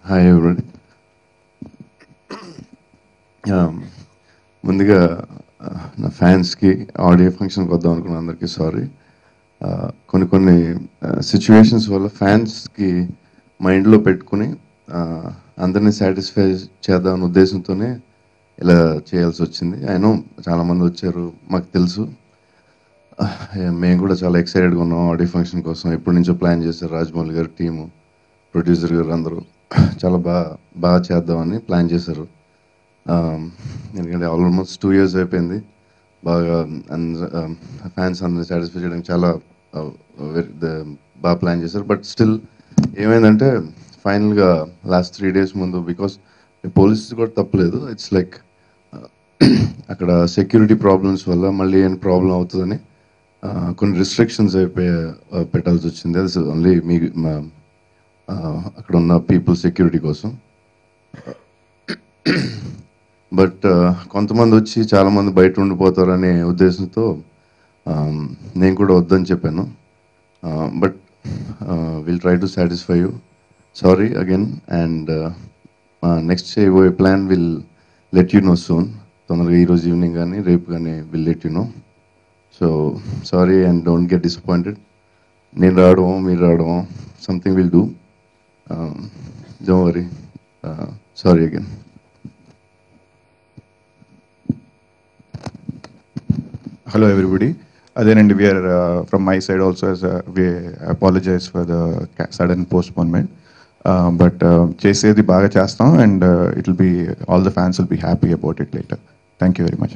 Hi everybody. ముందుగా నా ఫ్యాన్స్కి ఆడియో ఫంక్షన్కి వద్దాం అనుకున్న అందరికీ సారీ. కొన్ని సిచ్యువేషన్స్ వల్ల ఫ్యాన్స్కి మైండ్లో పెట్టుకుని అందరినీ సాటిస్ఫై చేద్దామనే ఉద్దేశంతోనే ఇలా చేయాల్సి వచ్చింది. అయినో చాలామంది వచ్చారు, మాకు తెలుసు. మేము కూడా చాలా ఎక్సైటెడ్గా ఉన్నాం ఆడియో ఫంక్షన్ కోసం. ఎప్పటి నుంచో ప్లాన్ చేశారు రాజమౌళి గారు, టీము, ప్రొడ్యూసర్ గారు అందరూ చాలా బాగా చేద్దామని ప్లాన్ చేశారు. ఎందుకంటే ఆల్మోస్ట్ 2 years అయిపోయింది. బాగా ఫ్యాన్స్ అందరినీ సాటిస్ఫై చేయడానికి చాలా బాగా ప్లాన్ చేశారు. బట్ స్టిల్ ఏమైందంటే ఫైనల్గా లాస్ట్ 3 days ముందు, బికాస్ పోలీస్ కూడా తప్పలేదు, ఇట్స్ లైక్ అక్కడ సెక్యూరిటీ ప్రాబ్లమ్స్ వల్ల మళ్ళీ ఏం ప్రాబ్లం అవుతుందని కొన్ని రిస్ట్రిక్షన్స్ పెట్టాల్సి వచ్చింది. అది ఓన్లీ అక్కడ ఉన్న పీపుల్ సెక్యూరిటీ కోసం. బట్ కొంతమంది వచ్చి చాలామంది బయట ఉండిపోతారనే ఉద్దేశంతో నేను కూడా వద్దని చెప్పాను. But will try to satisfy you. Sorry again. And next చేయబోయే plan will let you know soon. తొందరగా ఈరోజు ఈవినింగ్ కానీ రేపు కానీ will let you know. So sorry and don't get disappointed. నేను రావడమో మీరు రావడమో, something will do. Don't worry. Sorry again. Hello everybody. Then we are from my side also, as we apologize for the sudden postponement. But chesedi baga chestam, and it will be, all the fans will be happy about it later. Thank you very much.